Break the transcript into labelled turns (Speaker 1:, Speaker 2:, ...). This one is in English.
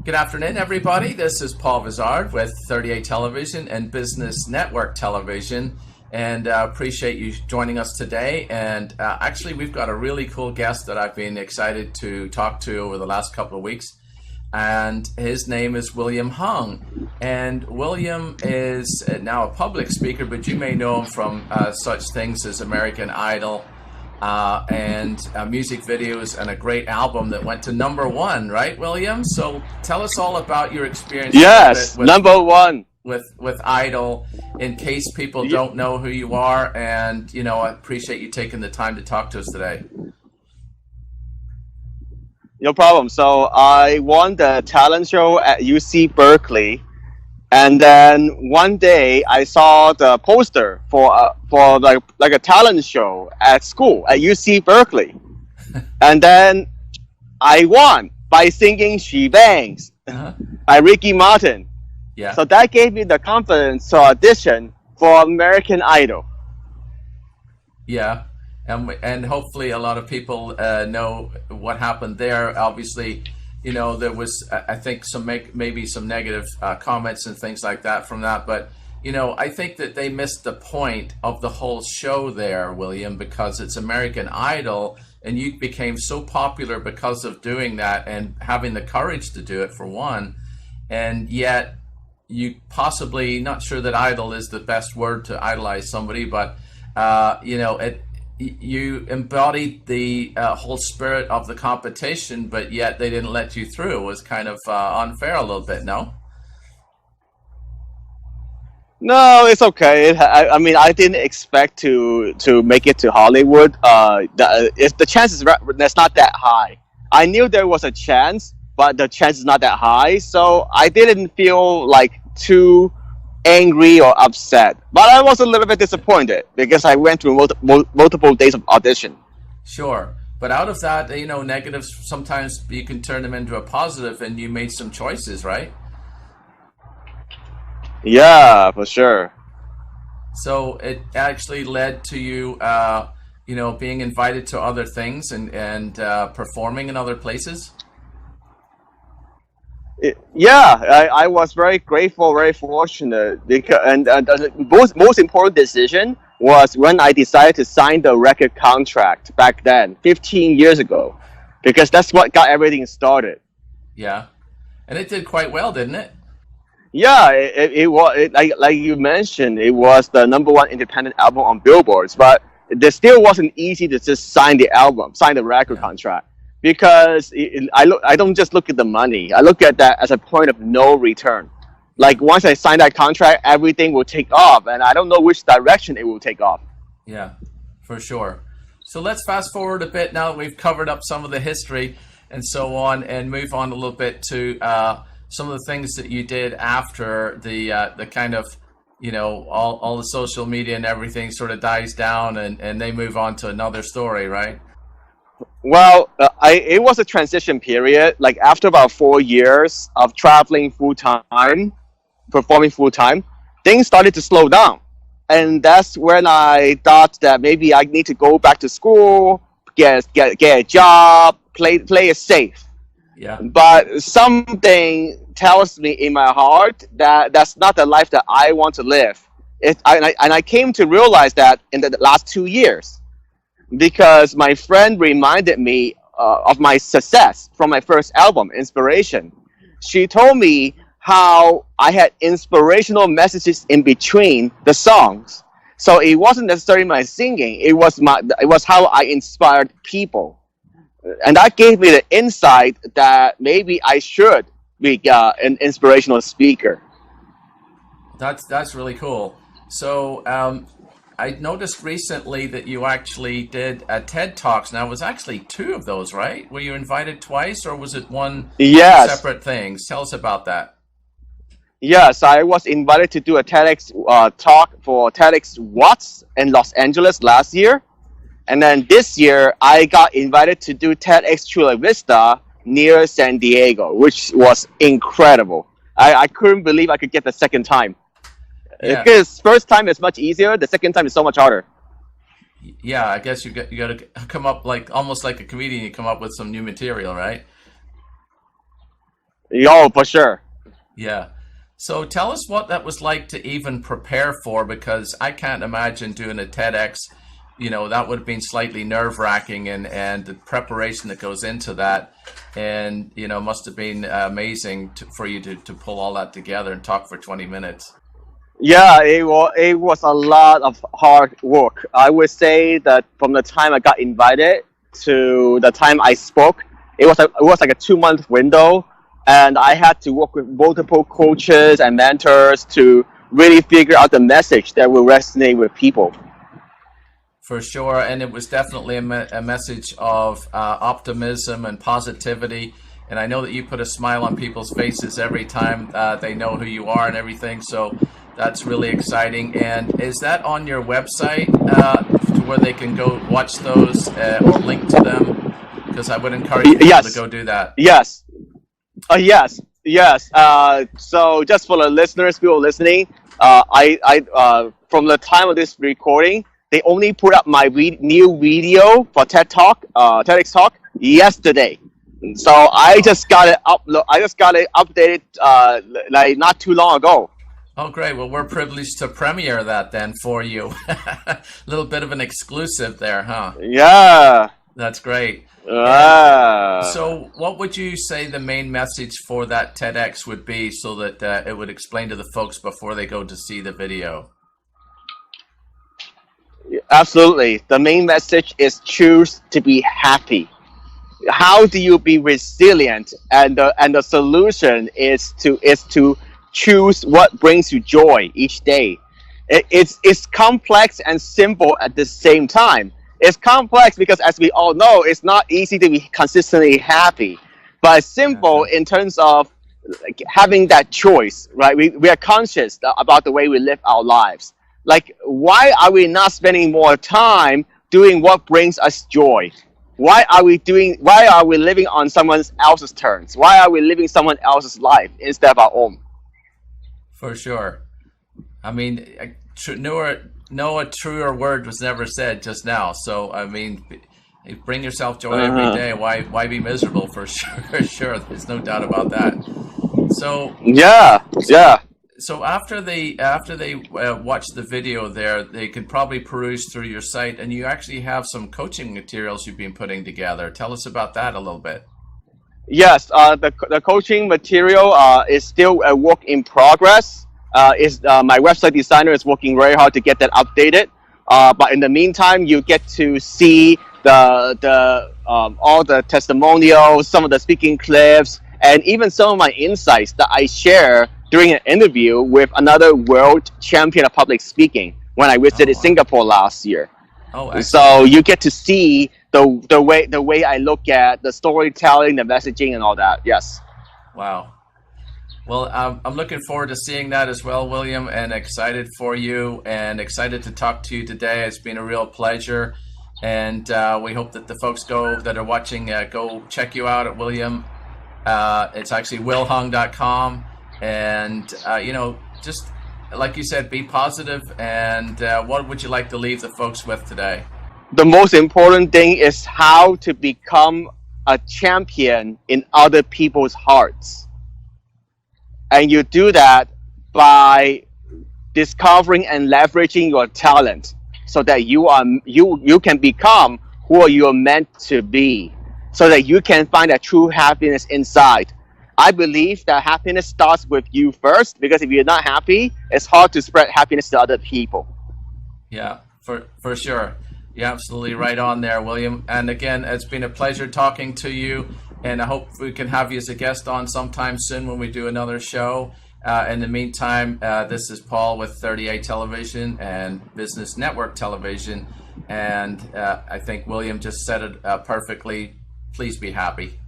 Speaker 1: Good afternoon, everybody. This is Paul Vizard with 38 Television and Business Network Television, and appreciate you joining us today. And actually, we've got a really cool guest that I've been excited to talk to over the last couple of weeks, and his name is William Hung. And William is now a public speaker, but you may know him from such things as American Idol, and music videos and a great album that went to #1, right, William? So tell us all about your experience.
Speaker 2: Yes, #1
Speaker 1: with Idol, in case people don't know who you are. And I appreciate you taking the time to talk to us today.
Speaker 2: No problem. So I won the talent show at UC Berkeley, and then one day I saw the poster for like a talent show at school at UC Berkeley, and then I won by singing "She Bangs" by Ricky Martin.
Speaker 1: Yeah.
Speaker 2: So that gave me the confidence to audition for American Idol.
Speaker 1: Yeah. And hopefully a lot of people know what happened there. Obviously, there was, I think, maybe some negative comments and things like that from that. But, I think that they missed the point of the whole show there, William, because it's American Idol, and you became so popular because of doing that and having the courage to do it, for one. And yet you possibly, not sure that idol is the best word to idolize somebody, but, you embodied the whole spirit of the competition, but yet they didn't let you through. It was kind of unfair a little bit, no?
Speaker 2: No, it's okay. I mean, I didn't expect to make it to Hollywood. The chances that's not that high. I knew there was a chance, but the chance is not that high. So I didn't feel like too angry or upset, but I was a little bit disappointed because I went through multiple days of audition.
Speaker 1: Sure, but out of that, negatives, sometimes you can turn them into a positive, and you made some choices, right?
Speaker 2: Yeah, for sure.
Speaker 1: So it actually led to you, being invited to other things and performing in other places.
Speaker 2: I was very grateful, very fortunate, because and the most important decision was when I decided to sign the record contract back then, 15 years ago, because that's what got everything started.
Speaker 1: Yeah, and it did quite well, didn't it?
Speaker 2: Yeah, it was like you mentioned, it was the #1 independent album on Billboards, but it still wasn't easy to just sign the record contract. Because I don't just look at the money. I look at that as a point of no return. Like once I sign that contract, everything will take off, and I don't know which direction it will take off.
Speaker 1: Yeah, for sure. So let's fast forward a bit now that we've covered up some of the history and so on, and move on a little bit to some of the things that you did after the kind of, all the social media and everything sort of dies down, and they move on to another story, right?
Speaker 2: Well, it was a transition period. Like after about 4 years of traveling full time, performing full time, things started to slow down, and that's when I thought that maybe I need to go back to school, get a job, play it safe.
Speaker 1: Yeah.
Speaker 2: But something tells me in my heart that that's not the life that I want to live. And I came to realize that in the last 2 years, because my friend reminded me of my success from my first album, Inspiration. She told me how I had inspirational messages in between the songs. So it wasn't necessarily my singing; it was how I inspired people, and that gave me the insight that maybe I should be an inspirational speaker.
Speaker 1: That's really cool. So I noticed recently that you actually did a TED Talks. Now, it was actually 2 of those, right? Were you invited twice, or was it one
Speaker 2: Yes.
Speaker 1: separate things? Tell us about that.
Speaker 2: Yes, I was invited to do a TEDx talk for TEDx Watts in Los Angeles last year. And then this year, I got invited to do TEDx Chula Vista near San Diego, which was incredible. I couldn't believe I could get the second time.
Speaker 1: Yeah.
Speaker 2: Because first time is much easier, the second time is so much harder.
Speaker 1: Yeah, I guess you got to come up almost like a comedian. You come up with some new material, right?
Speaker 2: Yo, for sure.
Speaker 1: Yeah. So tell us what that was like to even prepare for, because I can't imagine doing a TEDx. That would have been slightly nerve-wracking, and the preparation that goes into that, and must have been amazing for you to pull all that together and talk for 20 minutes.
Speaker 2: Yeah, it was a lot of hard work. I would say that from the time I got invited to the time I spoke, it was like a 2 month window, and I had to work with multiple coaches and mentors to really figure out the message that will resonate with people.
Speaker 1: For sure, and it was definitely a message of optimism and positivity. And I know that you put a smile on people's faces every time they know who you are and everything. So that's really exciting. And is that on your website to where they can go watch those or link to them? Because I would encourage people to
Speaker 2: Yes,
Speaker 1: go do that.
Speaker 2: yes, yes. So just for the listeners, people listening, from the time of this recording, they only put up my new video for TEDx Talk yesterday. So I
Speaker 1: Oh,
Speaker 2: just got it upload. I just got it updated like not too long ago.
Speaker 1: oh, great. Well, we're privileged to premiere that then for you. A little bit of an exclusive there, huh?
Speaker 2: Yeah.
Speaker 1: That's great. And
Speaker 2: Ah.
Speaker 1: so, what would you say the main message for that TEDx would be, so that it would explain to the folks before they go to see the video?
Speaker 2: Absolutely. The main message is choose to be happy. How do you be resilient? And the solution is to choose what brings you joy each day. It's complex and simple at the same time. It's complex because, as we all know, it's not easy to be consistently happy, but it's simple
Speaker 1: Gotcha.
Speaker 2: in terms of like having that choice, right? We are conscious about the way we live our lives. Like, why are we not spending more time doing what brings us joy? Why are we living on someone else's terms? Why are we living someone else's life instead of our own?
Speaker 1: For sure. I mean, no, a truer word was never said just now. So, I mean, bring yourself joy every
Speaker 2: Uh-huh.
Speaker 1: day. Why be miserable? For sure, for sure. There's no doubt about that. So,
Speaker 2: Yeah,
Speaker 1: so
Speaker 2: yeah.
Speaker 1: So after they watch the video there, they could probably peruse through your site, and you actually have some coaching materials you've been putting together. Tell us about that a little bit.
Speaker 2: Yes, the coaching material is still a work in progress. Is My website designer is working very hard to get that updated. But in the meantime, you get to see the all the testimonials, some of the speaking clips, and even some of my insights that I share during an interview with another world champion of public speaking when I
Speaker 1: Oh
Speaker 2: visited
Speaker 1: wow!
Speaker 2: Singapore last year.
Speaker 1: Oh, excellent!
Speaker 2: So you get to see the way I look at the storytelling, the messaging, and all that. Yes.
Speaker 1: Wow. Well, I'm looking forward to seeing that as well, William, and excited for you, and excited to talk to you today. It's been a real pleasure, and we hope that the folks that are watching go check you out at William. It's actually willhung.com, and just like you said, be positive. And what would you like to leave the folks with today?
Speaker 2: The most important thing is how to become a champion in other people's hearts, and you do that by discovering and leveraging your talent so that you can become who you are meant to be, so that you can find that true happiness inside. I believe that happiness starts with you first, because if you're not happy, it's hard to spread happiness to other people.
Speaker 1: Yeah, for sure. You're absolutely right on there, William. And again, it's been a pleasure talking to you. And I hope we can have you as a guest on sometime soon when we do another show. In the meantime, this is Paul with 38 Television and Business Network Television. And I think William just said it perfectly. Please be happy.